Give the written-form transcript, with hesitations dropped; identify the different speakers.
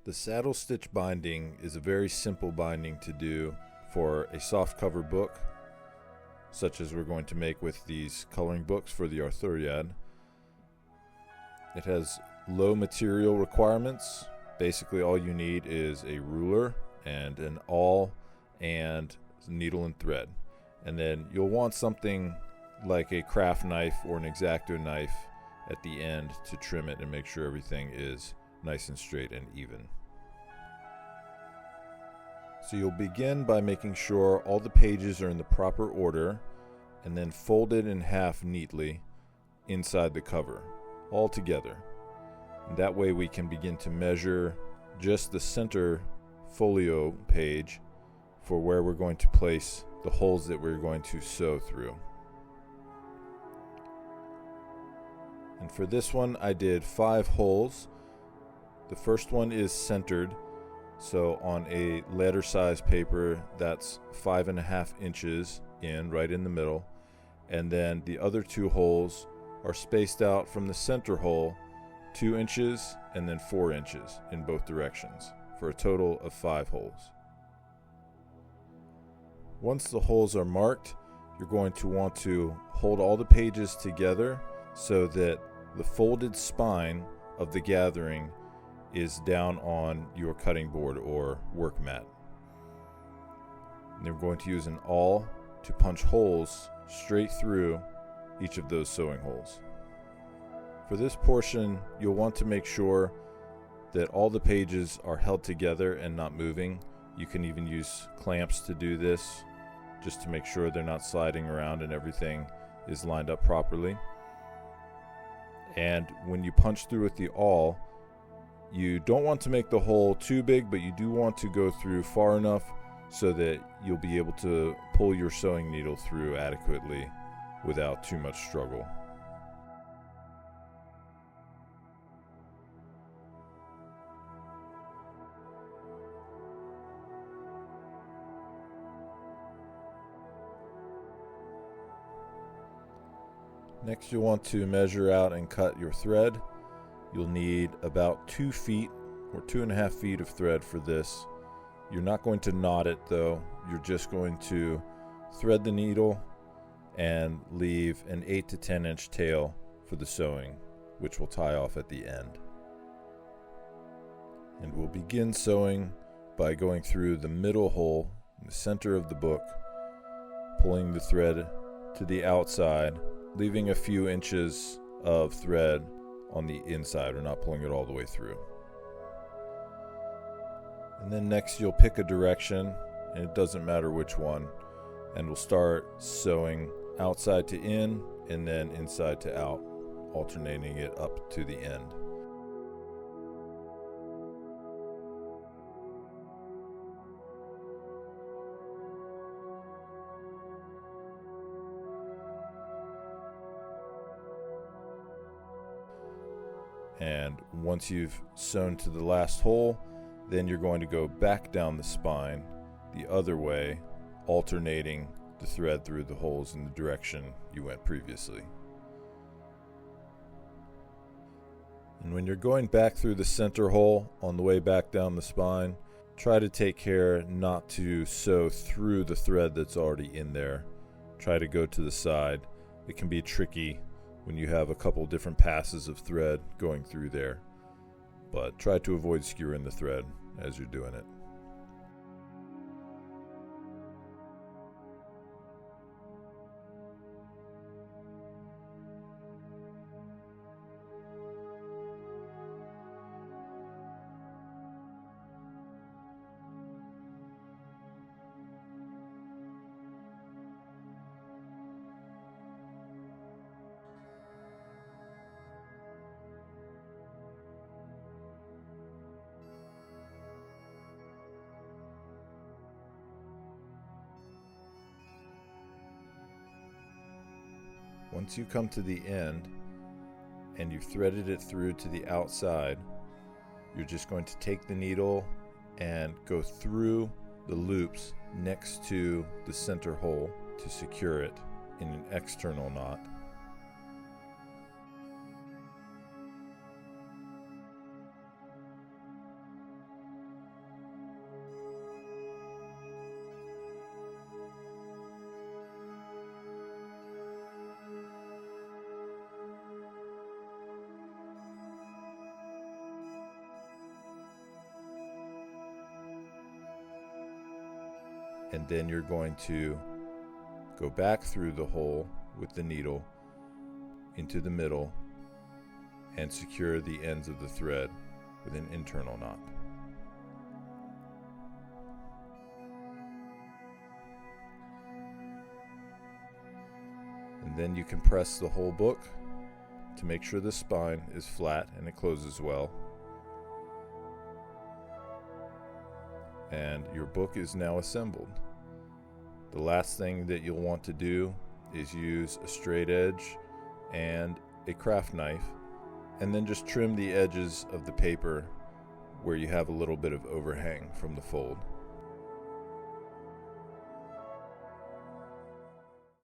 Speaker 1: The saddle stitch binding is a very simple binding to do for a soft cover book, such as we're going to make with these coloring books for the Arthuriad. It has low material requirements. Basically all you need is a ruler and an awl and needle and thread. And then you'll want something like a craft knife or an X-Acto knife at the end to trim it and make sure everything is nice and straight and even. So you'll begin by making sure all the pages are in the proper order and then fold it in half neatly inside the cover, all together. And that way we can begin to measure just the center folio page for where we're going to place the holes that we're going to sew through. And for this one I did 5 holes. The first one is centered, so on a letter size paper that's 5.5 inches in, right in the middle, and then the other 2 holes are spaced out from the center hole 2 inches and then 4 inches in both directions for a total of 5 holes. Once the holes are marked, you're going to want to hold all the pages together so that the folded spine of the gathering is down on your cutting board or work mat. And you're going to use an awl to punch holes straight through each of those sewing holes. For this portion, you'll want to make sure that all the pages are held together and not moving. You can even use clamps to do this, just to make sure they're not sliding around and everything is lined up properly. And when you punch through with the awl, you don't want to make the hole too big, but you do want to go through far enough so that you'll be able to pull your sewing needle through adequately without too much struggle. Next, you'll want to measure out and cut your thread. You'll need about 2 feet or 2.5 feet of thread for this. You're not going to knot it though. You're just going to thread the needle and leave an 8 to 10 inch tail for the sewing, which will tie off at the end. And we'll begin sewing by going through the middle hole in the center of the book, pulling the thread to the outside, leaving a few inches of thread on the inside. We're not pulling it all the way through. And then next you'll pick a direction, and it doesn't matter which one, and we'll start sewing outside to in and then inside to out, alternating it up to the end. And once you've sewn to the last hole, then you're going to go back down the spine the other way, alternating the thread through the holes in the direction you went previously. And when you're going back through the center hole on the way back down the spine, try to take care not to sew through the thread that's already in there. Try to go to the side. It can be tricky when you have a couple different passes of thread going through there, but try to avoid skewering the thread as you're doing it. Once you come to the end and you've threaded it through to the outside, you're just going to take the needle and go through the loops next to the center hole to secure it in an external knot. and then you're going to go back through the hole with the needle into the middle and secure the ends of the thread with an internal knot. And then you can press the whole book to make sure the spine is flat and it closes well. And your book is now assembled. The last thing that you'll want to do is use a straight edge and a craft knife, and then just trim the edges of the paper where you have a little bit of overhang from the fold.